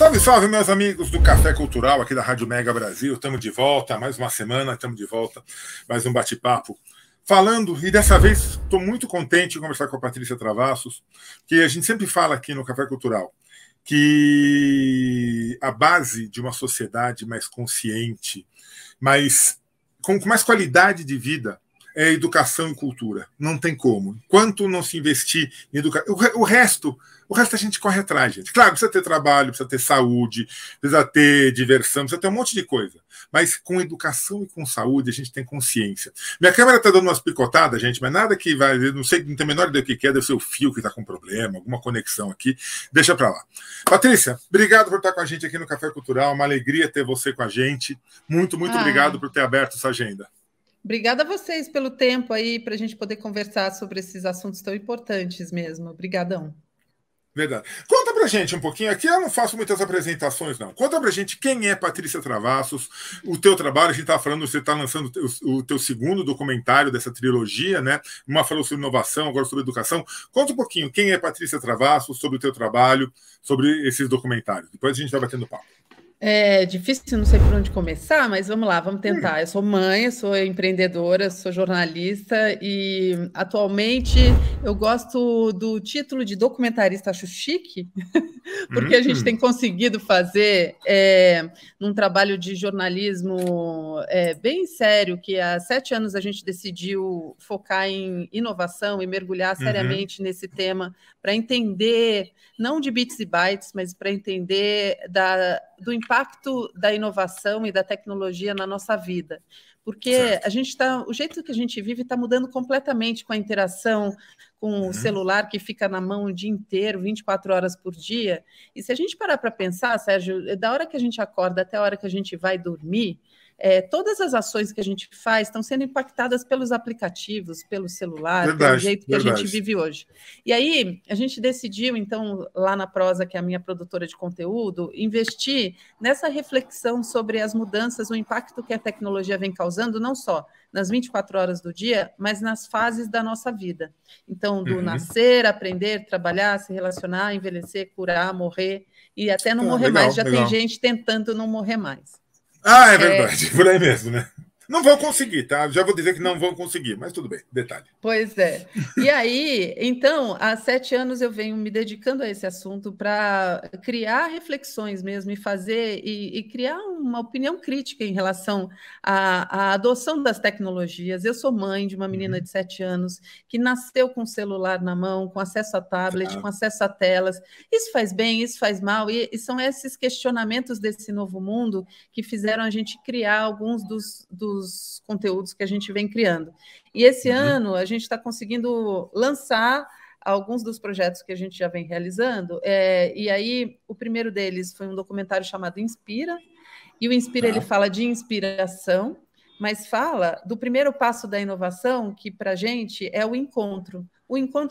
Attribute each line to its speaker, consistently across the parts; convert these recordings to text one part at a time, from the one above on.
Speaker 1: Salve, salve, meus amigos do Café Cultural aqui da Rádio Mega Brasil. Estamos de volta, mais uma semana, estamos de volta, mais um bate-papo. Falando, e dessa vez estou muito contente de conversar com a Patrícia Travassos, que a gente sempre fala aqui no Café Cultural que a base de uma sociedade mais consciente, com mais qualidade de vida, é educação e cultura. Não tem como. Enquanto não se investir em educação... O resto a gente corre atrás, gente. Claro, precisa ter trabalho, precisa ter saúde, precisa ter diversão, precisa ter um monte de coisa. Mas com educação e com saúde a gente tem consciência. Minha câmera está dando umas picotadas, gente, mas nada que vai... Não sei, não tem a menor ideia do que é, deve ser o fio que está com problema, alguma conexão aqui. Deixa para lá. Patrícia, obrigado por estar com a gente aqui no Café Cultural. Uma alegria ter você com a gente. Muito obrigado por ter aberto essa agenda.
Speaker 2: Obrigada a vocês pelo tempo aí para a gente poder conversar sobre esses assuntos tão importantes mesmo. Obrigadão.
Speaker 1: Verdade. Conta pra gente um pouquinho, aqui eu não faço muitas apresentações, não. Conta pra gente quem é Patrícia Travassos, o teu trabalho, a gente estava falando, você está lançando o teu segundo documentário dessa trilogia, né? Uma falou sobre inovação, agora sobre educação. Conta um pouquinho quem é Patrícia Travassos, sobre o teu trabalho, sobre esses documentários. Depois a gente vai batendo papo.
Speaker 2: É difícil, não sei por onde começar, mas vamos lá, vamos tentar. Eu sou mãe, eu sou empreendedora, sou jornalista e atualmente eu gosto do título de documentarista, acho chique, porque a gente tem conseguido fazer num trabalho de jornalismo bem sério, que há 7 anos a gente decidiu focar em inovação e mergulhar seriamente nesse tema para entender, não de bits e bytes, mas para entender do impacto da inovação e da tecnologia na nossa vida. Porque o jeito que a gente vive está mudando completamente com a interação com o celular que fica na mão o dia inteiro, 24 horas por dia. E se a gente parar para pensar, Sérgio, da hora que a gente acorda até a hora que a gente vai dormir, todas as ações que a gente faz estão sendo impactadas pelos aplicativos, pelo celular, pelo jeito que a gente vive hoje. E aí, a gente decidiu, então, lá na Prosa, que é a minha produtora de conteúdo, investir nessa reflexão sobre as mudanças, o impacto que a tecnologia vem causando, não só nas 24 horas do dia, mas nas fases da nossa vida. Então, do nascer, aprender, trabalhar, se relacionar, envelhecer, curar, morrer, e até não morrer mais. Já tem gente tentando não morrer mais.
Speaker 1: Ah, é verdade, por aí mesmo, né? Não vão conseguir, tá? Já vou dizer que não vão conseguir, mas tudo bem, detalhe.
Speaker 2: Pois é. E aí, então, há 7 anos eu venho me dedicando a esse assunto para criar reflexões mesmo e fazer e criar uma opinião crítica em relação à adoção das tecnologias. Eu sou mãe de uma menina de 7 anos que nasceu com o celular na mão, com acesso a tablet, com acesso a telas. Isso faz bem, isso faz mal, e são esses questionamentos desse novo mundo que fizeram a gente criar alguns dos conteúdos que a gente vem criando. E esse ano a gente está conseguindo lançar alguns dos projetos que a gente já vem realizando, e aí o primeiro deles foi um documentário chamado Inspira, e o Inspira ele fala de inspiração, mas fala do primeiro passo da inovação, que para a gente é o encontro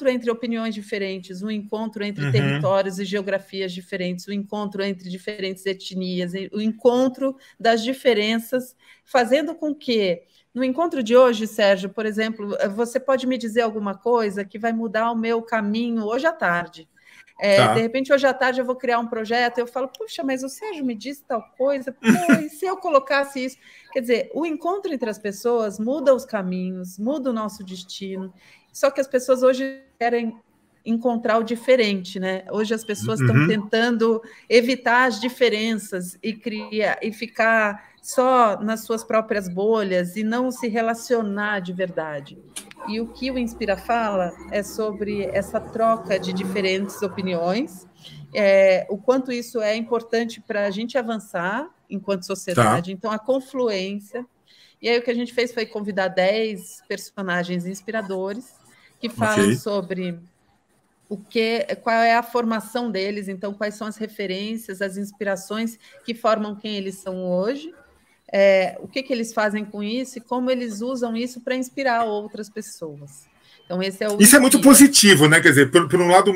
Speaker 2: entre opiniões diferentes, o encontro entre territórios e geografias diferentes, o encontro entre diferentes etnias, o encontro das diferenças, fazendo com que, no encontro de hoje, Sérgio, por exemplo, você pode me dizer alguma coisa que vai mudar o meu caminho hoje à tarde. De repente, hoje à tarde eu vou criar um projeto, eu falo, puxa, mas o Sérgio me disse tal coisa, e se eu colocasse isso? Quer dizer, o encontro entre as pessoas muda os caminhos, muda o nosso destino, só que as pessoas hoje querem encontrar o diferente, né? Hoje as pessoas estão tentando evitar as diferenças e ficar só nas suas próprias bolhas e não se relacionar de verdade. E o que o Inspira fala é sobre essa troca de diferentes opiniões, o quanto isso é importante para a gente avançar enquanto sociedade. Então, a confluência. E aí o que a gente fez foi convidar 10 personagens inspiradores que falam sobre qual é a formação deles, então quais são as referências, as inspirações que formam quem eles são hoje, o que eles fazem com isso e como eles usam isso para inspirar outras pessoas. Então, esse é o
Speaker 1: Isso é muito
Speaker 2: Inspira.
Speaker 1: positivo, né? Quer dizer, por um lado,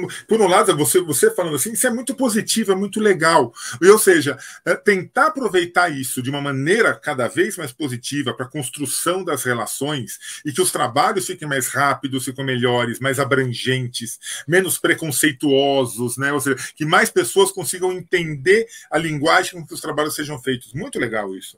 Speaker 1: você falando assim, isso é muito positivo, é muito legal. Ou seja, tentar aproveitar isso de uma maneira cada vez mais positiva para a construção das relações e que os trabalhos fiquem mais rápidos, fiquem melhores, mais abrangentes, menos preconceituosos, né? Ou seja, que mais pessoas consigam entender a linguagem com que os trabalhos sejam feitos. Muito legal isso.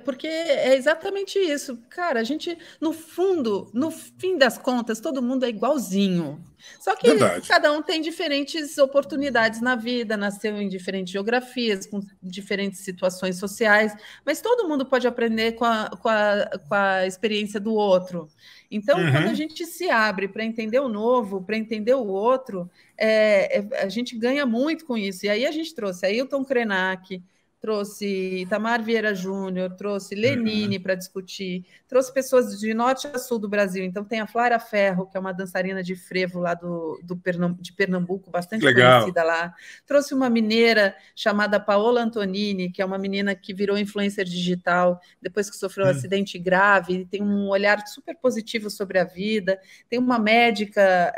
Speaker 2: Porque é exatamente isso. Cara, a gente, no fundo, no fim das contas, todo mundo é igualzinho. Só que
Speaker 1: Verdade.
Speaker 2: cada um tem diferentes oportunidades na vida, nasceu em diferentes geografias, com diferentes situações sociais, mas todo mundo pode aprender com a experiência do outro. Então, quando a
Speaker 1: Uhum.
Speaker 2: gente se abre para entender o novo, para entender o outro, a gente ganha muito com isso. E aí a gente trouxe Ailton Krenak, trouxe Itamar Vieira Júnior, trouxe
Speaker 1: Uhum.
Speaker 2: Lenine para discutir, trouxe pessoas de norte a sul do Brasil. Então, tem a Flávia Ferro, que é uma dançarina de frevo lá de Pernambuco, bastante
Speaker 1: Legal.
Speaker 2: conhecida lá. Trouxe uma mineira chamada Paola Antonini, que é uma menina que virou influencer digital depois que sofreu um acidente grave, tem um olhar super positivo sobre a vida. Tem uma médica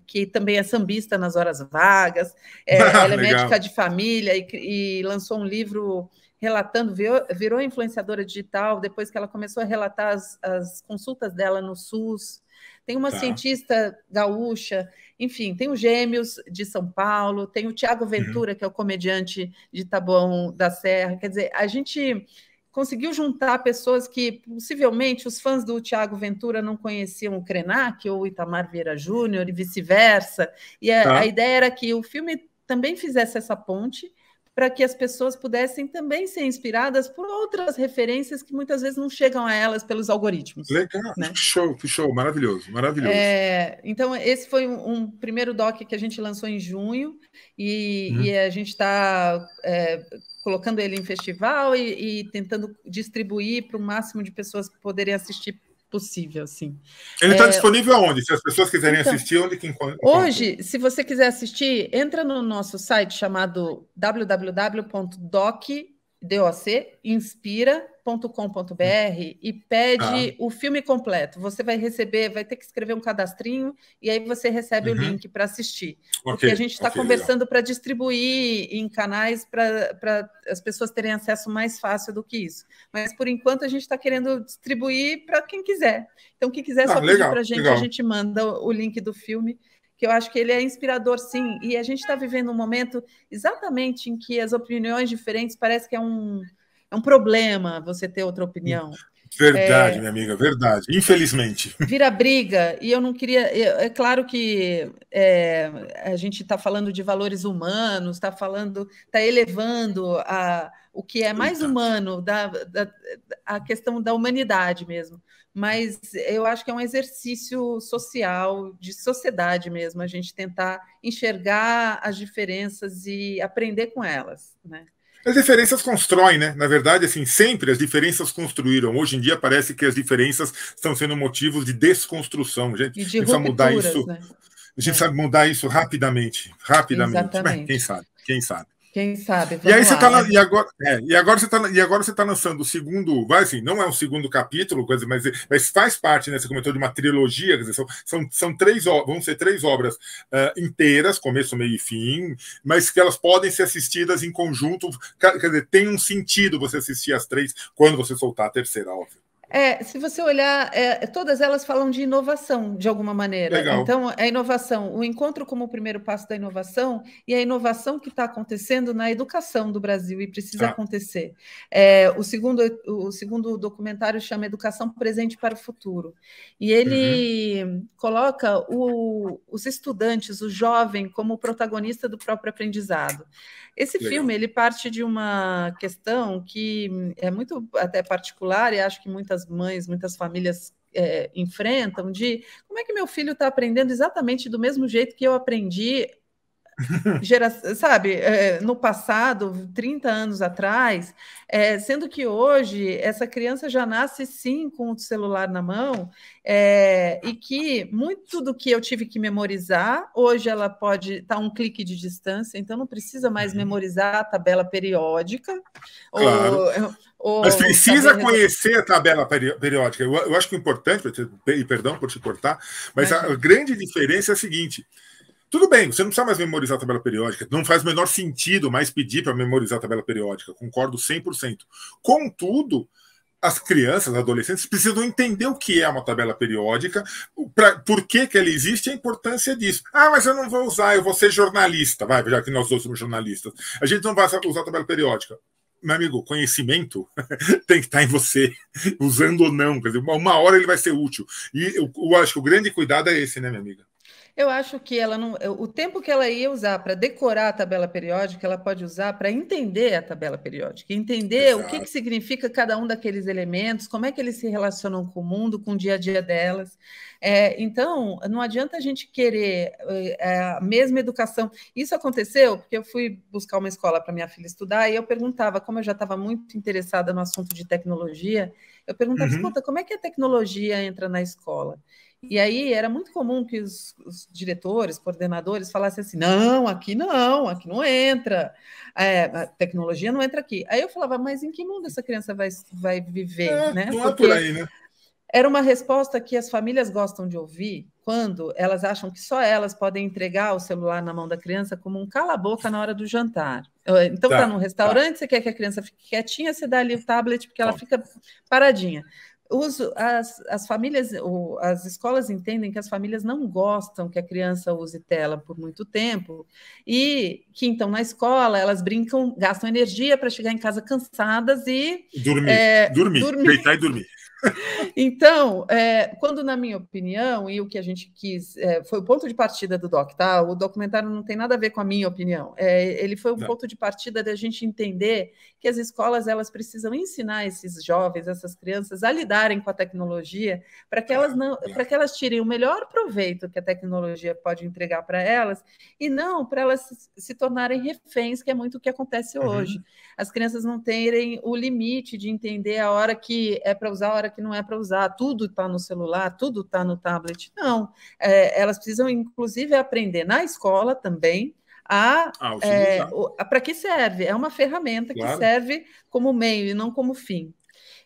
Speaker 2: que também é sambista nas horas vagas. Ela é
Speaker 1: Legal.
Speaker 2: médica de família e lançou um livro relatando, virou influenciadora digital depois que ela começou a relatar as consultas dela no SUS. Tem uma
Speaker 1: Tá.
Speaker 2: cientista gaúcha, enfim, tem o Gêmeos de São Paulo, tem o Tiago Ventura, que é o comediante de Taboão da Serra. Quer dizer, a gente conseguiu juntar pessoas que possivelmente os fãs do Tiago Ventura não conheciam o Krenak ou o Itamar Vieira Júnior e vice-versa. E a
Speaker 1: Tá.
Speaker 2: ideia era que o filme também fizesse essa ponte para que as pessoas pudessem também ser inspiradas por outras referências que muitas vezes não chegam a elas pelos algoritmos.
Speaker 1: Legal.
Speaker 2: Né?
Speaker 1: Show. Maravilhoso, maravilhoso.
Speaker 2: Então, esse foi um primeiro doc que a gente lançou em junho e a gente está colocando ele em festival e tentando distribuir para o máximo de pessoas poderem assistir possível, assim.
Speaker 1: Ele está disponível aonde? Se as pessoas quiserem
Speaker 2: Então,
Speaker 1: assistir, onde que encontra?
Speaker 2: hoje, se você quiser assistir, entra no nosso site chamado www.docinspira.com.br e
Speaker 1: Tá.
Speaker 2: pede o filme completo. Você vai receber, vai ter que escrever um cadastrinho e aí você recebe o
Speaker 1: Uhum.
Speaker 2: link para assistir.
Speaker 1: Ok,
Speaker 2: Porque a gente está
Speaker 1: legal.
Speaker 2: conversando para distribuir em canais para as pessoas terem acesso mais fácil do que isso. Mas, por enquanto, a gente está querendo distribuir para quem quiser. Então, quem quiser, só pedir para a gente manda o link do filme, que eu acho que ele é inspirador, sim. E a gente está vivendo um momento exatamente em que as opiniões diferentes parece que é um problema você ter outra opinião.
Speaker 1: Verdade, minha amiga, verdade. Infelizmente.
Speaker 2: Vira briga, e eu não queria. É claro que a gente está falando de valores humanos, está elevando o que é mais humano, a questão da humanidade mesmo. Mas eu acho que é um exercício social, de sociedade mesmo, a gente tentar enxergar as diferenças e aprender com elas, né?
Speaker 1: As diferenças constroem, né? Na verdade, assim, sempre as diferenças construíram. Hoje em dia parece que as diferenças estão sendo motivos de desconstrução.
Speaker 2: E de
Speaker 1: A gente precisa mudar
Speaker 2: rupturas,
Speaker 1: isso.
Speaker 2: né?
Speaker 1: A gente precisa mudar isso rapidamente. Rapidamente. Mas quem
Speaker 2: Exatamente.
Speaker 1: sabe? Quem sabe?
Speaker 2: Quem sabe?
Speaker 1: E aí
Speaker 2: Vamos
Speaker 1: você
Speaker 2: lá,
Speaker 1: tá,
Speaker 2: né?
Speaker 1: e agora você está lançando o segundo, vai assim, não é um segundo capítulo, mas faz parte, né? Você comentou de uma trilogia, quer dizer, são vão ser 3 obras inteiras, começo, meio e fim, mas que elas podem ser assistidas em conjunto, quer dizer, tem um sentido você assistir as 3 quando você soltar a terceira, óbvio.
Speaker 2: Se você olhar, todas elas falam de inovação, de alguma maneira.
Speaker 1: Legal.
Speaker 2: Então, a inovação, o encontro como o primeiro passo da inovação e a inovação que está acontecendo na educação do Brasil e precisa acontecer. O segundo documentário chama Educação Presente para o Futuro. E ele coloca os estudantes, o jovem, como protagonista do próprio aprendizado. Esse filme, ele parte de uma questão que é muito até particular e acho que muitas mães, muitas famílias enfrentam, de como é que meu filho está aprendendo exatamente do mesmo jeito que eu aprendi sabe, no passado, 30 anos atrás, sendo que hoje essa criança já nasce sim com o celular na mão, e que muito do que eu tive que memorizar, hoje ela pode estar a um clique de distância, então não precisa mais memorizar a tabela periódica,
Speaker 1: Claro. Mas
Speaker 2: ou
Speaker 1: precisa
Speaker 2: saber
Speaker 1: conhecer a tabela periódica. Eu acho que o importante, e perdão por te cortar, mas a
Speaker 2: Imagina.
Speaker 1: grande diferença é a seguinte: tudo bem, você não precisa mais memorizar a tabela periódica, não faz o menor sentido mais pedir para memorizar a tabela periódica, concordo 100%. Contudo, as crianças, os adolescentes precisam entender o que é uma tabela periódica, por que ela existe e a importância disso. Ah, mas eu não vou usar, eu vou ser jornalista, vai, já que nós dois somos jornalistas. A gente não vai usar a tabela periódica. Meu amigo, conhecimento tem que estar em você, usando ou não. Quer dizer, uma hora ele vai ser útil. E eu acho que o grande cuidado é esse, né, minha amiga?
Speaker 2: Eu acho que ela não. O tempo que ela ia usar para decorar a tabela periódica, ela pode usar para entender a tabela periódica, entender o que
Speaker 1: Exato.
Speaker 2: significa cada um daqueles elementos, como é que eles se relacionam com o mundo, com o dia a dia delas. Então, não adianta a gente querer a mesma educação. Isso aconteceu porque eu fui buscar uma escola para minha filha estudar e eu perguntava, como eu já estava muito interessada no assunto de tecnologia, eu perguntava, escuta, como é que a tecnologia entra na escola? E aí era muito comum que os diretores, coordenadores falassem assim: não, aqui não entra, a tecnologia não entra aqui. Aí eu falava, mas em que mundo essa criança vai viver, né?
Speaker 1: Não é por
Speaker 2: Porque
Speaker 1: aí, né?
Speaker 2: era uma resposta que as famílias gostam de ouvir quando elas acham que só elas podem entregar o celular na mão da criança como um cala-boca na hora do jantar. Então, tá num restaurante, você quer que a criança fique quietinha, você dá ali o tablet porque ela fica paradinha. As famílias, as escolas entendem que as famílias não gostam que a criança use tela por muito tempo e que, então, na escola, elas brincam, gastam energia para chegar em casa cansadas e
Speaker 1: Dormir, deitar e dormir.
Speaker 2: Então, quando, na minha opinião, e o que a gente quis, foi o ponto de partida do doc, tá? O documentário não tem nada a ver com a minha opinião. Ele foi um ponto de partida da gente entender que as escolas elas precisam ensinar esses jovens, essas crianças, a lidarem com a tecnologia para que elas não, para que elas tirem o melhor proveito que a tecnologia pode entregar para elas e não para elas se tornarem reféns, que é muito o que acontece hoje. As crianças não terem o limite de entender a hora que é para usar, a hora que não é para usar, tudo está no celular, tudo está no tablet. Não, elas precisam, inclusive, aprender na escola também para que serve. É uma ferramenta que serve como meio e não como fim.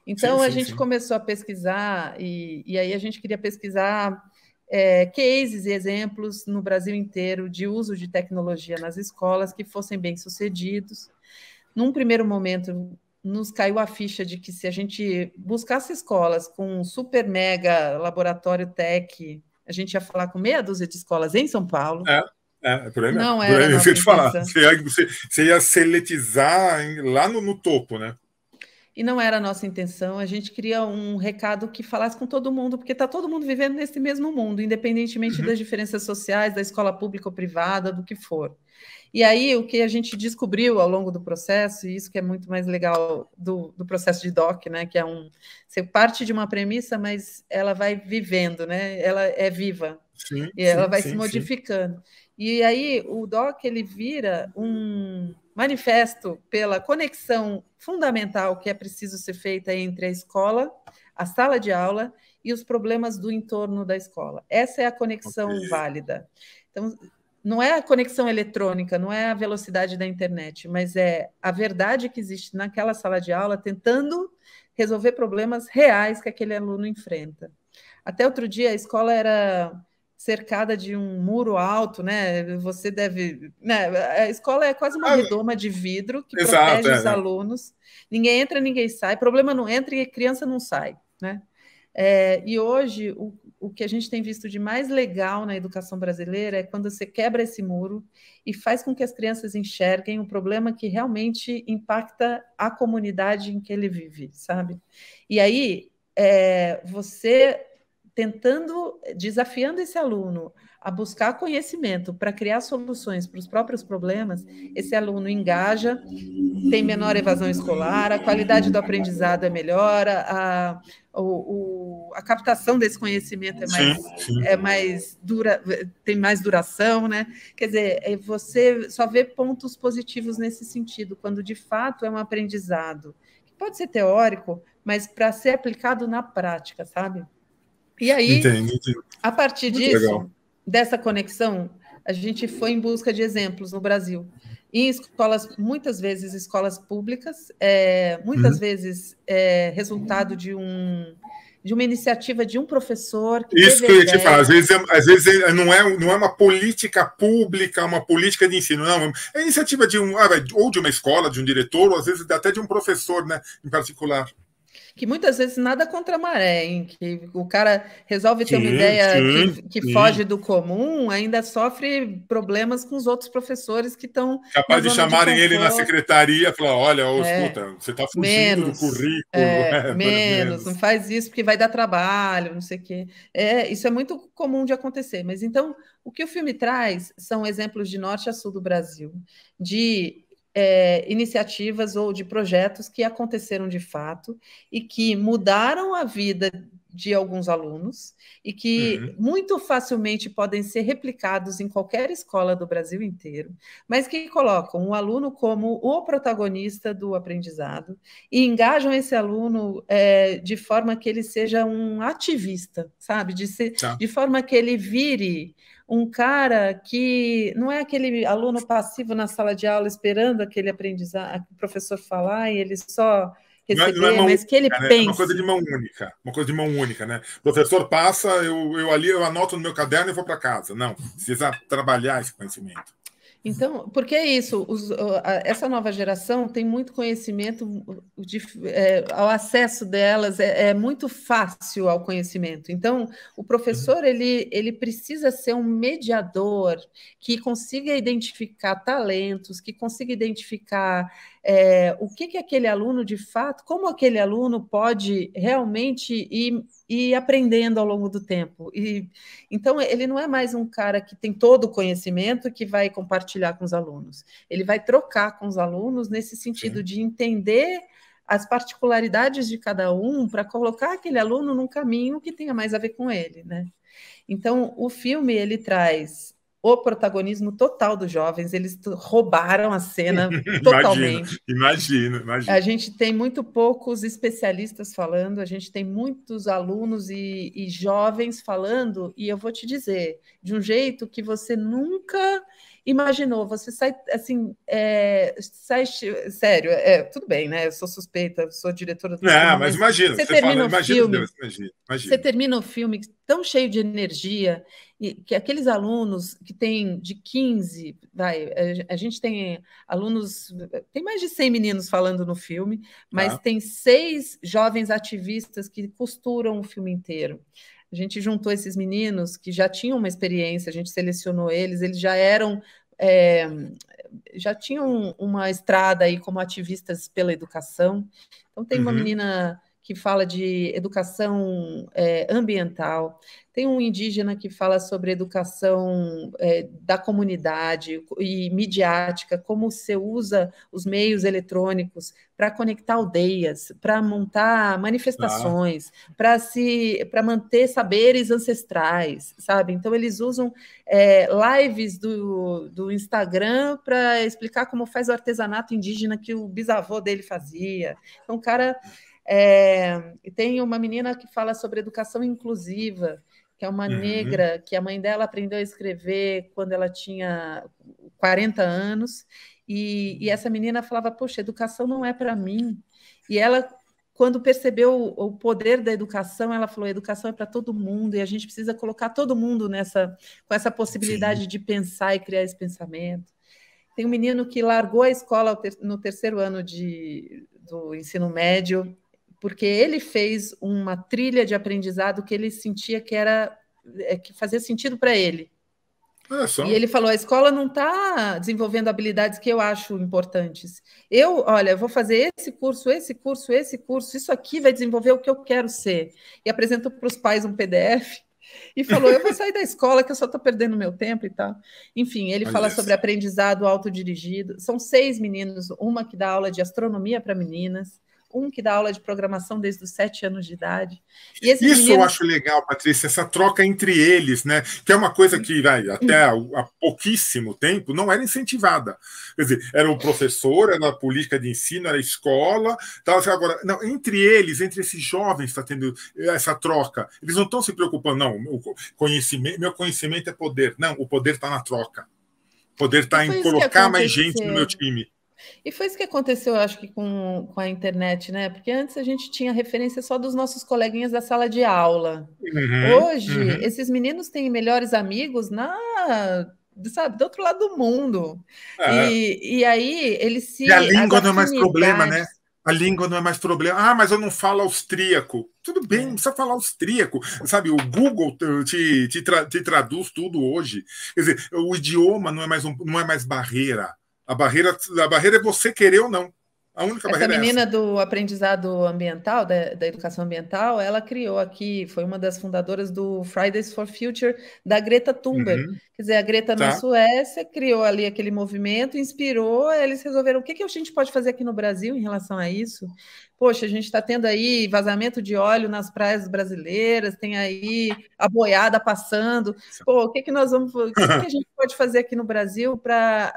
Speaker 2: Então, a gente começou a pesquisar, e aí a gente queria pesquisar cases e exemplos no Brasil inteiro de uso de tecnologia nas escolas que fossem bem-sucedidos. Num primeiro momento, nos caiu a ficha de que se a gente buscasse escolas com um super mega laboratório tech, a gente ia falar com meia dúzia de escolas em São Paulo.
Speaker 1: Por aí mesmo.
Speaker 2: Não era a nossa intenção.
Speaker 1: Você ia seletizar lá no topo, né?
Speaker 2: E não era a nossa intenção. A gente queria um recado que falasse com todo mundo, porque está todo mundo vivendo nesse mesmo mundo, independentemente das diferenças sociais, da escola pública ou privada, do que for. E aí, o que a gente descobriu ao longo do processo, e isso que é muito mais legal do processo de doc, né? Que você parte de uma premissa, mas ela vai vivendo, né? Ela é viva. E ela vai se modificando. E aí, o doc, ele vira um manifesto pela conexão fundamental que é preciso ser feita entre a escola, a sala de aula e os problemas do entorno da escola. Essa é a conexão válida. Então, não é a conexão eletrônica, não é a velocidade da internet, mas é a verdade que existe naquela sala de aula tentando resolver problemas reais que aquele aluno enfrenta. Até outro dia, a escola era cercada de um muro alto, né? Você deve... Né? A escola é quase uma redoma de vidro que protege os alunos. Ninguém entra, ninguém sai. Problema não entra e a criança não sai, né? E hoje, o que a gente tem visto de mais legal na educação brasileira é quando você quebra esse muro e faz com que as crianças enxerguem um problema que realmente impacta a comunidade em que ele vive, sabe? E aí, você desafiando esse aluno a buscar conhecimento para criar soluções para os próprios problemas, esse aluno engaja, tem menor evasão escolar, a qualidade do aprendizado é melhor, a captação desse conhecimento é mais dura, tem mais duração, né? Quer dizer, você só vê pontos positivos nesse sentido, quando de fato é um aprendizado que pode ser teórico, mas para ser aplicado na prática, sabe? E aí, a partir disso, dessa conexão, a gente foi em busca de exemplos no Brasil. Em escolas, muitas vezes escolas públicas, muitas vezes resultado de uma iniciativa de um professor que
Speaker 1: isso que eu ia te falar, às vezes não é uma política pública, uma política de ensino, não, é iniciativa ou de uma escola, de um diretor, ou às vezes até de um professor, né, em particular.
Speaker 2: Que muitas vezes nada contra a maré, hein? Que o cara resolve ter uma ideia que foge do comum, ainda sofre problemas com os outros professores que estão...
Speaker 1: Capaz de chamarem ele na secretaria e falar, olha, escuta, você está fugindo do currículo.
Speaker 2: Menos, não faz isso porque vai dar trabalho, não sei o quê. Isso é muito comum de acontecer. Mas então, o que o filme traz são exemplos de norte a sul do Brasil, de iniciativas ou de projetos que aconteceram de fato e que mudaram a vida de alguns alunos e que muito facilmente podem ser replicados em qualquer escola do Brasil inteiro, mas que colocam o aluno como o protagonista do aprendizado e engajam esse aluno de forma que ele seja um ativista, sabe? De forma que ele vire um cara que não é aquele aluno passivo na sala de aula esperando aquele aprendizado, o professor falar e ele só receber, mas que ele pense.
Speaker 1: É uma coisa de mão única, né? O professor passa, eu anoto no meu caderno e vou para casa. Não, precisa trabalhar esse conhecimento.
Speaker 2: Então, porque é isso, essa nova geração tem muito conhecimento, o acesso delas é muito fácil ao conhecimento. Então, o professor ele precisa ser um mediador que consiga identificar talentos, que consiga identificar o que aquele aluno, de fato, como aquele aluno pode realmente ir aprendendo ao longo do tempo. Então, ele não é mais um cara que tem todo o conhecimento que vai compartilhar com os alunos. Ele vai trocar com os alunos nesse sentido de entender as particularidades de cada um para colocar aquele aluno num caminho que tenha mais a ver com ele, né? Então, o filme, ele traz o protagonismo total dos jovens, eles roubaram a cena totalmente.
Speaker 1: Imagino.
Speaker 2: A gente tem muito poucos especialistas falando, a gente tem muitos alunos e jovens falando, e eu vou te dizer, de um jeito que você nunca imaginou, você sai assim, sério, tudo bem, né? Eu sou suspeita, sou diretora do
Speaker 1: filme, mas imagina,
Speaker 2: você termina o filme, você termina o filme tão cheio de energia, e que aqueles alunos que têm de 15, a gente tem alunos, tem mais de 100 meninos falando no filme, mas tem 6 jovens ativistas que costuram o filme inteiro. A gente juntou esses meninos que já tinham uma experiência, a gente selecionou eles já eram... já tinham uma estrada aí como ativistas pela educação. Então, tem uma menina que fala de educação ambiental, tem um indígena que fala sobre educação da comunidade e midiática, como você usa os meios eletrônicos para conectar aldeias, para montar manifestações, para manter saberes ancestrais, sabe? Então, eles usam lives do Instagram para explicar como faz o artesanato indígena que o bisavô dele fazia. Então, o cara... tem uma menina que fala sobre educação inclusiva, que é uma negra, que a mãe dela aprendeu a escrever quando ela tinha 40 anos, e essa menina falava, poxa, educação não é para mim. E ela, quando percebeu o poder da educação, ela falou, educação é para todo mundo, e a gente precisa colocar todo mundo com essa possibilidade de pensar e criar esse pensamento. Tem um menino que largou a escola no terceiro ano do ensino médio, porque ele fez uma trilha de aprendizado que ele sentia que fazia sentido para ele.
Speaker 1: Olha
Speaker 2: E
Speaker 1: só.
Speaker 2: ele falou: a escola não está desenvolvendo habilidades que eu acho importantes. Olha, eu vou fazer esse curso, esse curso, esse curso, isso aqui vai desenvolver o que eu quero ser. E apresentou para os pais um PDF e falou: eu vou sair da escola, que eu só estou perdendo meu tempo e tal. Enfim, ele fala
Speaker 1: Olha
Speaker 2: sobre
Speaker 1: só.
Speaker 2: aprendizado autodirigido. São 6 meninos, uma que dá aula de astronomia para meninas, um que dá aula de programação desde os 7 anos de idade. E esses
Speaker 1: Isso eu
Speaker 2: meninos.
Speaker 1: acho legal, Patrícia, essa troca entre eles, né? Que é uma coisa que vai, até há pouquíssimo tempo não era incentivada. Quer dizer, era o professor, era a política de ensino, era a escola, tal. Agora, não, entre eles, entre esses jovens, está tendo essa troca. Eles não estão se preocupando, não. Meu conhecimento é poder. Não, o poder está na troca. O poder
Speaker 2: E
Speaker 1: está em
Speaker 2: foi isso que
Speaker 1: colocar mais gente no meu
Speaker 2: aconteceu.
Speaker 1: time.
Speaker 2: E foi isso que aconteceu, eu acho que com a internet, né? Porque antes a gente tinha referência só dos nossos coleguinhas da sala de aula.
Speaker 1: Uhum,
Speaker 2: Hoje,
Speaker 1: uhum.
Speaker 2: esses meninos têm melhores amigos sabe, do outro lado do mundo.
Speaker 1: É.
Speaker 2: E aí, eles
Speaker 1: E a
Speaker 2: se, as
Speaker 1: língua não é mais problema, né?
Speaker 2: afinidades.
Speaker 1: A língua não é mais problema. Ah, mas eu não falo austríaco. Tudo bem, não
Speaker 2: É.
Speaker 1: precisa falar austríaco. Sabe, o Google te traduz tudo hoje. Quer dizer, o idioma não é mais barreira. A barreira é você querer ou não. A única
Speaker 2: Essa
Speaker 1: barreira é essa.
Speaker 2: menina do aprendizado ambiental, da educação ambiental, ela criou aqui, foi uma das fundadoras do Fridays for Future, da Greta Thunberg.
Speaker 1: Uhum,
Speaker 2: Quer dizer, a Greta na
Speaker 1: tá.
Speaker 2: Suécia criou ali aquele movimento, inspirou, eles resolveram o que a gente pode fazer aqui no Brasil em relação a isso. Poxa, a gente está tendo aí vazamento de óleo nas praias brasileiras, tem aí a boiada passando. Pô, o que a gente pode fazer aqui no Brasil para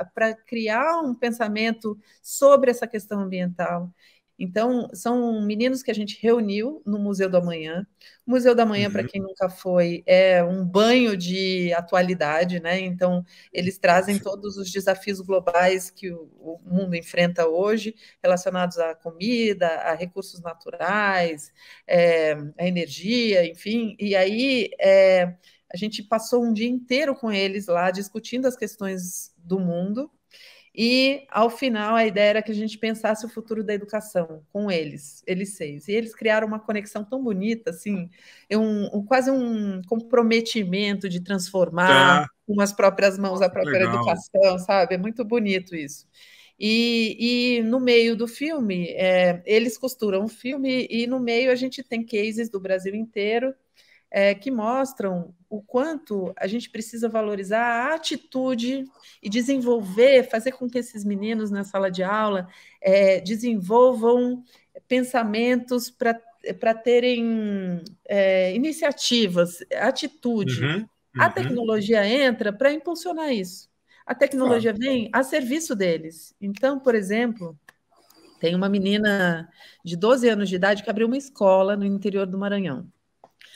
Speaker 2: criar um pensamento sobre essa questão ambiental? Então, são meninos que a gente reuniu no Museu do Amanhã. O Museu do Amanhã, para
Speaker 1: Uhum,
Speaker 2: quem nunca foi, é um banho de atualidade, né? Então, eles trazem
Speaker 1: ótimo.
Speaker 2: todos os desafios globais que o mundo enfrenta hoje, relacionados à comida, a recursos naturais, a energia, enfim. E aí, a gente passou um dia inteiro com eles lá, discutindo as questões do mundo. E, ao final, a ideia era que a gente pensasse o futuro da educação com eles 6. E eles criaram uma conexão tão bonita, assim, quase um comprometimento de transformar
Speaker 1: Tá.
Speaker 2: com as próprias mãos a
Speaker 1: Nossa, que
Speaker 2: própria
Speaker 1: legal.
Speaker 2: educação, sabe? É muito bonito isso. E no meio do filme, eles costuram o filme, e no meio a gente tem cases do Brasil inteiro que mostram o quanto a gente precisa valorizar a atitude e desenvolver, fazer com que esses meninos na sala de aula desenvolvam pensamentos para terem iniciativas, atitude.
Speaker 1: Uhum,
Speaker 2: A
Speaker 1: uhum.
Speaker 2: tecnologia entra para impulsionar isso. A
Speaker 1: Claro.
Speaker 2: tecnologia vem a serviço deles. Então, por exemplo, tem uma menina de 12 anos de idade que abriu uma escola no interior do Maranhão.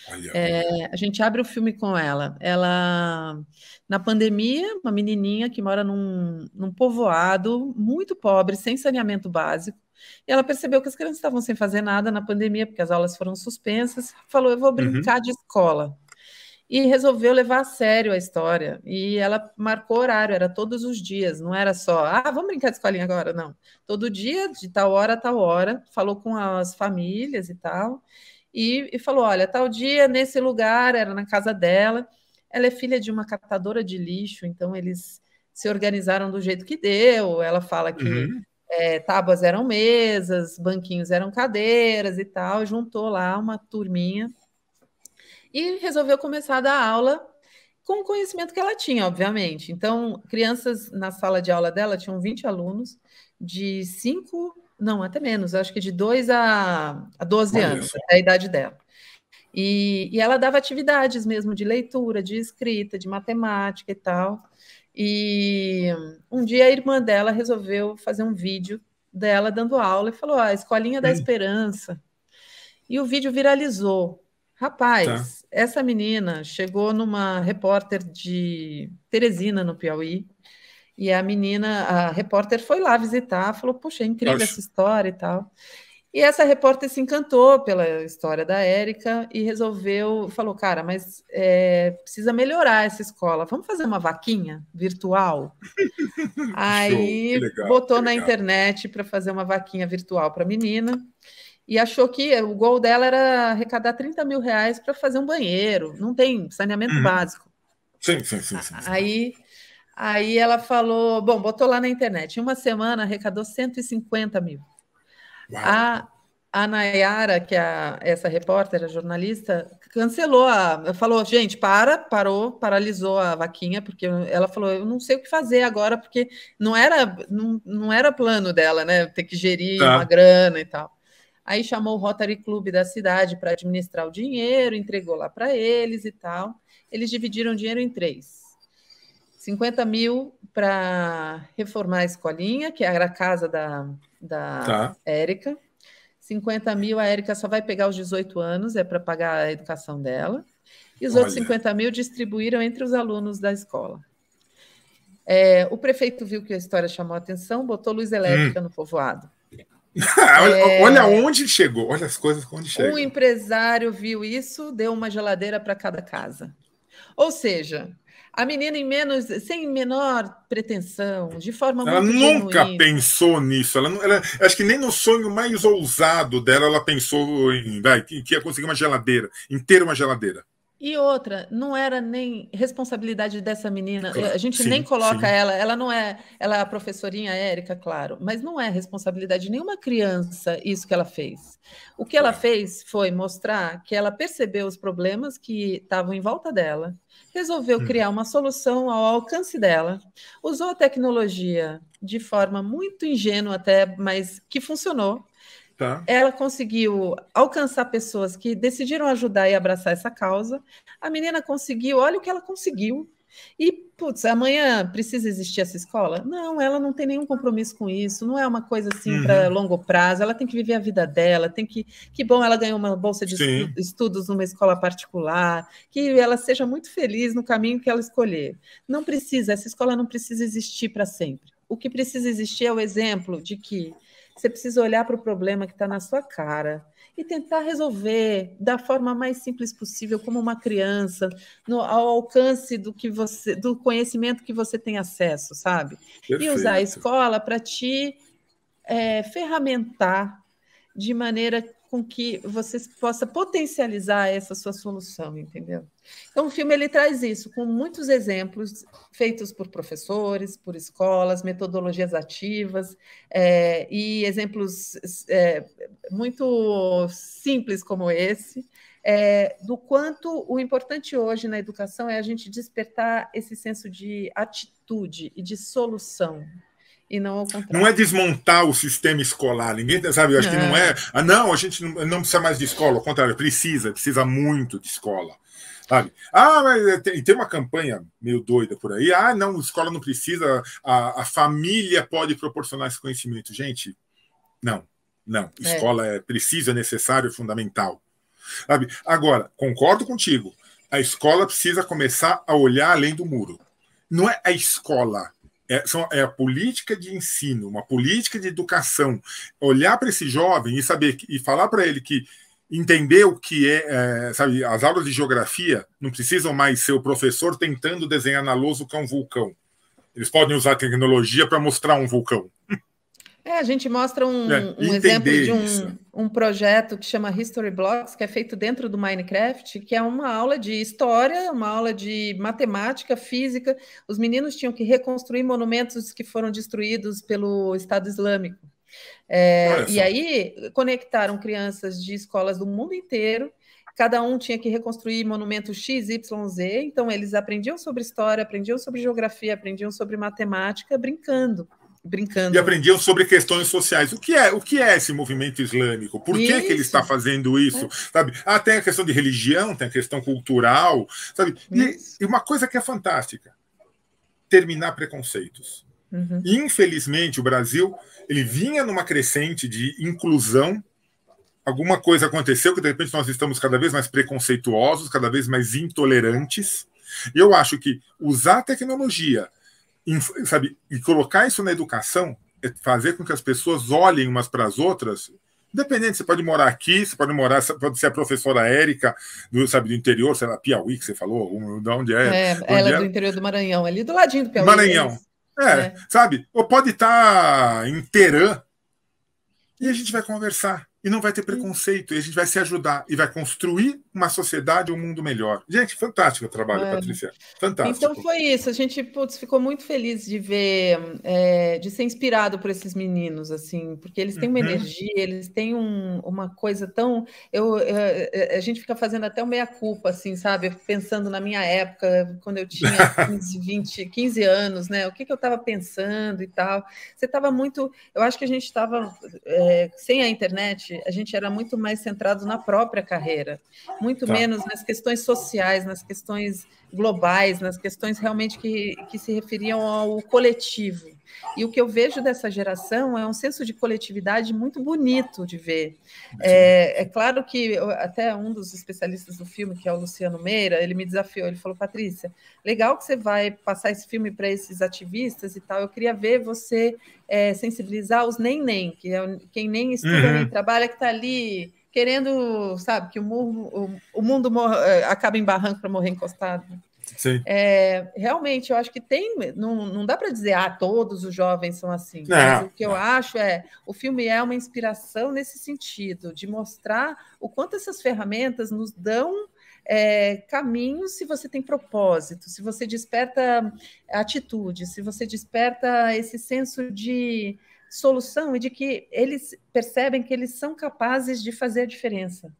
Speaker 1: Olha, olha.
Speaker 2: A gente abre o filme com ela. Ela, na pandemia, uma menininha que mora num povoado muito pobre, sem saneamento básico. E ela percebeu que as crianças estavam sem fazer nada na pandemia, porque as aulas foram suspensas. Falou: eu vou
Speaker 1: Uhum.
Speaker 2: brincar de escola. E resolveu levar a sério a história. E ela marcou horário, era todos os dias, não era só, vamos brincar de escolinha agora, não. Todo dia, de tal hora a tal hora, falou com as famílias e tal. E falou: olha, tal dia, nesse lugar, era na casa dela. Ela é filha de uma catadora de lixo, então eles se organizaram do jeito que deu. Ela fala que
Speaker 1: Uhum.
Speaker 2: tábuas eram mesas, banquinhos eram cadeiras e tal. Juntou lá uma turminha e resolveu começar a dar aula com o conhecimento que ela tinha, obviamente. Então, crianças na sala de aula dela tinham 20 alunos, de 5, não, até menos, acho que de 2 a 12
Speaker 1: Olha
Speaker 2: anos,
Speaker 1: só.
Speaker 2: até a idade dela. E ela dava atividades mesmo de leitura, de escrita, de matemática e tal. E um dia a irmã dela resolveu fazer um vídeo dela dando aula e falou: a Escolinha da
Speaker 1: Hum,
Speaker 2: Esperança. E o vídeo viralizou.
Speaker 1: tá.
Speaker 2: Rapaz, essa menina chegou numa repórter de Teresina, no Piauí, e a repórter foi lá visitar, falou: puxa, é incrível
Speaker 1: Acho.
Speaker 2: essa história e tal. E essa repórter se encantou pela história da Érica e falou: cara, mas precisa melhorar essa escola. Vamos fazer uma vaquinha virtual?
Speaker 1: Que show. Que
Speaker 2: Aí
Speaker 1: legal, que
Speaker 2: botou na
Speaker 1: legal.
Speaker 2: internet para fazer uma vaquinha virtual para a menina e achou que o gol dela era arrecadar 30 mil reais para fazer um banheiro. Não tem saneamento
Speaker 1: Uhum.
Speaker 2: básico.
Speaker 1: Sim, sim, sim, sim.
Speaker 2: Aí ela falou, bom, botou lá na internet, em uma semana arrecadou 150 mil.
Speaker 1: Uau.
Speaker 2: A Nayara, que é essa repórter, a jornalista, cancelou, falou, gente, paralisou a vaquinha, porque ela falou, eu não sei o que fazer agora, porque não era plano dela, né, ter que gerir uma grana e tal. Aí chamou o Rotary Club da cidade para administrar o dinheiro, entregou lá para eles e tal. Eles dividiram o dinheiro em 3. 50 mil para reformar a escolinha, que era a casa da Érica. 50 mil, a Érica só vai pegar os 18 anos, é para pagar a educação dela. E os outros 50 mil distribuíram entre os alunos da escola. O prefeito viu que a história chamou a atenção, botou luz elétrica no povoado.
Speaker 1: Olha onde chegou, olha as coisas onde chegam.
Speaker 2: Um empresário viu isso, deu uma geladeira para cada casa. Ou seja, a menina sem menor pretensão, de forma
Speaker 1: ela
Speaker 2: muito
Speaker 1: nunca
Speaker 2: genuína.
Speaker 1: pensou nisso. Acho que nem no sonho mais ousado dela ela pensou que ia conseguir uma geladeira, inteira uma geladeira.
Speaker 2: E outra, não era nem responsabilidade dessa menina.
Speaker 1: Claro,
Speaker 2: a gente nem coloca ela não é, ela é a professorinha Érica, claro, mas não é responsabilidade de nenhuma criança isso que ela fez. O que ela fez foi mostrar que ela percebeu os problemas que estavam em volta dela, resolveu criar uma solução ao alcance dela, usou a tecnologia de forma muito ingênua até, mas que funcionou. Ela conseguiu alcançar pessoas que decidiram ajudar e abraçar essa causa. A menina conseguiu, olha o que ela conseguiu. E, putz, amanhã precisa existir essa escola? Não, ela não tem nenhum compromisso com isso, não é uma coisa assim para longo prazo, ela tem que viver a vida dela, que bom, ela ganhou uma bolsa de estudos numa escola particular, que ela seja muito feliz no caminho que ela escolher. Não precisa, essa escola não precisa existir para sempre. O que precisa existir é o exemplo de que você precisa olhar para o problema que está na sua cara e tentar resolver da forma mais simples possível, como uma criança, ao alcance do conhecimento que você tem acesso, sabe? Perfeito. E usar a escola para te ferramentar de maneira com que você possa potencializar essa sua solução, entendeu? Então, o filme ele traz isso, com muitos exemplos feitos por professores, por escolas, metodologias ativas, e exemplos muito simples como esse, do quanto o importante hoje na educação é a gente despertar esse senso de atitude e de solução, e não ao contrário.
Speaker 1: Não é desmontar o sistema escolar, ninguém sabe, eu acho que não é. Não, a gente não precisa mais de escola, ao contrário, precisa muito de escola. Sabe? Mas tem uma campanha meio doida por aí. Não, escola não precisa, a família pode proporcionar esse conhecimento. Gente, não. Escola precisa, é necessário, é fundamental. Sabe? Agora, concordo contigo, a escola precisa começar a olhar além do muro. Não é a escola. É a política de ensino, uma política de educação. Olhar para esse jovem e saber e falar para ele que entender o que sabe, as aulas de geografia não precisam mais ser o professor tentando desenhar na lousa o que é um vulcão. Eles podem usar a tecnologia para mostrar um vulcão.
Speaker 2: A gente mostra um exemplo de um projeto que chama History Blocks, que é feito dentro do Minecraft, que é uma aula de história, uma aula de matemática, física. Os meninos tinham que reconstruir monumentos que foram destruídos pelo Estado Islâmico. E aí conectaram crianças de escolas do mundo inteiro, cada um tinha que reconstruir monumento X, Y, Z, então eles aprendiam sobre história, aprendiam sobre geografia, aprendiam sobre matemática, brincando.
Speaker 1: E aprendiam sobre questões sociais. O que é esse movimento islâmico? Por que ele está fazendo isso? Sabe? Tem a questão de religião, tem a questão cultural, sabe? E uma coisa que é fantástica, terminar preconceitos. Infelizmente, o Brasil ele vinha numa crescente de inclusão. Alguma coisa aconteceu que, de repente, nós estamos cada vez mais preconceituosos, cada vez mais intolerantes. E eu acho que usar a tecnologia, sabe, e colocar isso na educação, é fazer com que as pessoas olhem umas para as outras, independente, você pode morar aqui, pode ser a professora Érica, do interior, sei lá, Piauí, que você falou, de onde é?
Speaker 2: Ela é do interior do Maranhão, ali do ladinho do Piauí.
Speaker 1: Maranhão. Sabe? Ou pode estar em Terã, e a gente vai conversar. e não vai ter preconceito, e a gente vai se ajudar e vai construir uma sociedade, um mundo melhor. Gente, fantástico o trabalho, Patrícia. Fantástico.
Speaker 2: Então foi isso. A gente ficou muito feliz de ver, de ser inspirado por esses meninos, assim, porque eles têm uma energia, eles têm uma coisa tão. A gente fica fazendo até o meia-culpa, assim, sabe? Pensando na minha época, quando eu tinha 15 anos, né? O que eu estava pensando e tal. Você estava muito. Eu acho que a gente estava, sem a internet, a gente era muito mais centrado na própria carreira, muito menos nas questões sociais, nas questões globais, nas questões realmente que se referiam ao coletivo. E o que eu vejo dessa geração é um senso de coletividade muito bonito de ver. É claro que até um dos especialistas do filme, que é o Luciano Meira, ele me desafiou, ele falou, Patrícia, legal que você vai passar esse filme para esses ativistas e tal, eu queria ver você sensibilizar os nem, que é quem nem estuda nem trabalha, que está ali querendo, sabe, que o mundo acaba em barranco para morrer encostado.
Speaker 1: Sim.
Speaker 2: Realmente, eu acho que não dá para dizer, todos os jovens são assim.
Speaker 1: Não,
Speaker 2: mas o que eu acho o filme é uma inspiração nesse sentido, de mostrar o quanto essas ferramentas nos dão caminhos se você tem propósito, se você desperta atitude, se você desperta esse senso de solução e de que eles percebem que eles são capazes de fazer a diferença.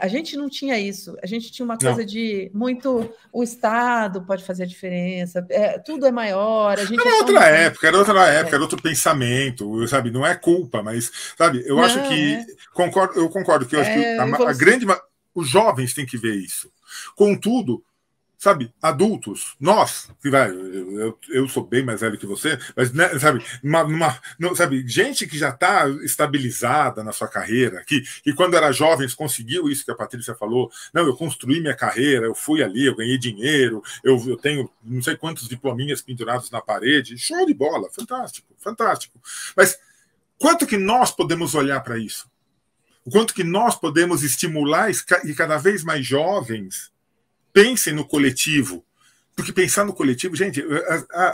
Speaker 2: A gente não tinha isso, a gente tinha uma coisa de muito o Estado pode fazer a diferença, tudo é maior. A gente
Speaker 1: era outra época, era outro pensamento, sabe? Não é culpa, mas sabe? Eu acho que eu concordo que eu acho que a grande os jovens têm que ver isso. Contudo, sabe, adultos, nós, eu sou bem mais velho que você, mas, né, sabe, sabe, gente que já está estabilizada na sua carreira, que quando era jovem conseguiu isso que a Patrícia falou, não, eu construí minha carreira, eu fui ali, eu ganhei dinheiro, eu tenho não sei quantos diplominhas pendurados na parede, show de bola, fantástico, fantástico. Mas quanto que nós podemos olhar para isso? O quanto que nós podemos estimular e cada vez mais jovens pensem no coletivo. Porque pensar no coletivo, gente,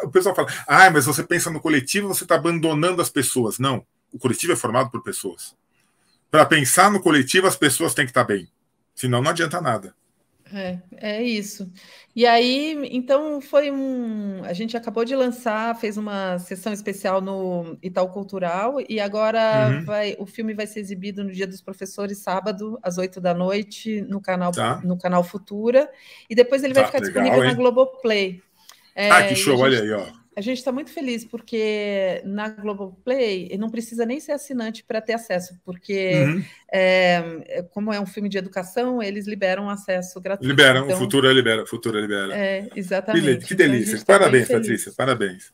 Speaker 1: o pessoal fala, mas você pensa no coletivo, você está abandonando as pessoas. Não, o coletivo é formado por pessoas. Para pensar no coletivo, as pessoas têm que estar bem. Senão não adianta nada.
Speaker 2: É isso. E aí, então, a gente acabou de lançar, fez uma sessão especial no Itaú Cultural, e agora o filme vai ser exibido no Dia dos Professores, sábado, às 8 da noite, no canal Futura, e depois ele vai ficar disponível na Globoplay.
Speaker 1: Que show, olha aí, ó.
Speaker 2: A gente está muito feliz, porque na Globoplay não precisa nem ser assinante para ter acesso, porque como é um filme de educação, eles liberam acesso gratuito.
Speaker 1: Liberam, então, Futura libera.
Speaker 2: Exatamente.
Speaker 1: Que delícia. Então, parabéns, Patrícia,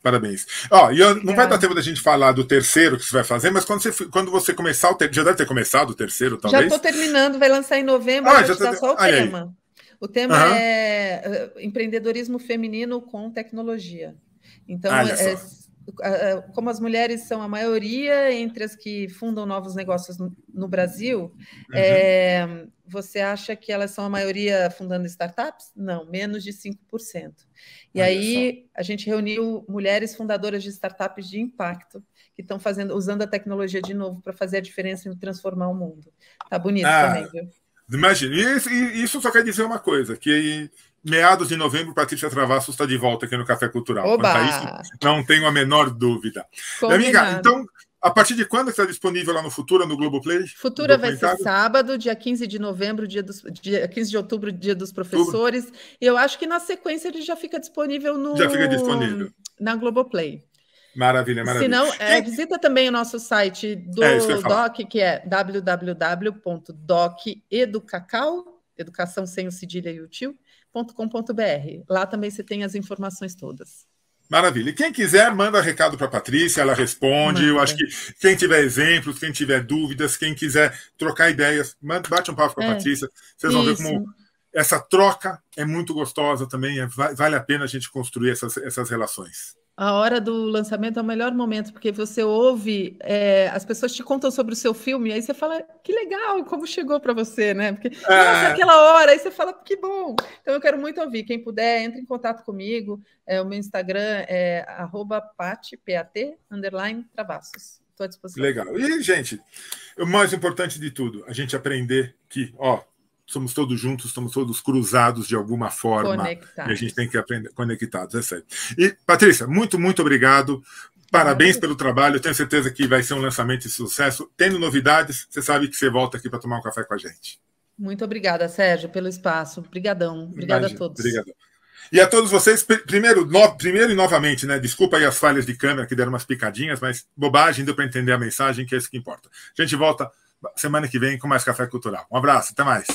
Speaker 1: parabéns. E não vai dar tempo da gente falar do terceiro que você vai fazer, mas quando você começar, já deve ter começado o terceiro, talvez?
Speaker 2: Já estou terminando, vai lançar em novembro, vou te dar só o tema. Aí. O tema é empreendedorismo feminino com tecnologia. Então, como as mulheres são a maioria entre as que fundam novos negócios no Brasil, você acha que elas são a maioria fundando startups? Não, menos de 5%. E aí a gente reuniu mulheres fundadoras de startups de impacto que estão usando a tecnologia de novo para fazer a diferença e transformar o mundo. Tá bonito também, viu?
Speaker 1: Imagina. Isso só quer dizer uma coisa, que meados de novembro, Patrícia Travassos está de volta aqui no Café Cultural. Quanto a isso, não tenho a menor dúvida. Amiga, então, a partir de quando está disponível lá no Futura, no Globoplay?
Speaker 2: Futura vai ser sábado, dia 15 de novembro, dia 15 de outubro, Dia dos Professores. E eu acho que na sequência ele já fica disponível na Globoplay.
Speaker 1: Maravilha.
Speaker 2: Se não, visita também o nosso site do DOC, que é www.doceducacau, educação sem o cedilha e o tio, .com.br. Lá também você tem as informações todas.
Speaker 1: Maravilha. E quem quiser, manda recado para a Patrícia, ela responde. Eu acho que quem tiver exemplos, quem tiver dúvidas, quem quiser trocar ideias, bate um papo com a Patrícia. Vocês vão ver como essa troca é muito gostosa também. Vale a pena a gente construir essas relações.
Speaker 2: A hora do lançamento é o melhor momento, porque você ouve, as pessoas te contam sobre o seu filme, aí você fala, que legal, como chegou para você, né? Porque, nossa, aquela hora, aí você fala, que bom. Então, eu quero muito ouvir. Quem puder, entre em contato comigo. O meu Instagram é @pat_travassos. Estou à disposição.
Speaker 1: Legal. E, gente, o mais importante de tudo, a gente aprender que, somos todos juntos, estamos todos cruzados de alguma forma. Conectados. E a gente tem que aprender conectados, é sério. E, Patrícia, muito, muito obrigado. Parabéns pelo trabalho. Tenho certeza que vai ser um lançamento de sucesso. Tendo novidades, você sabe que você volta aqui para tomar um café com a gente.
Speaker 2: Muito obrigada, Sérgio, pelo espaço. Obrigadão. Obrigada a todos.
Speaker 1: Obrigadão. E a todos vocês, primeiro e novamente, né? Desculpa aí as falhas de câmera que deram umas picadinhas, mas bobagem, deu para entender a mensagem, que é isso que importa. A gente volta semana que vem com mais Café Cultural. Um abraço, até mais.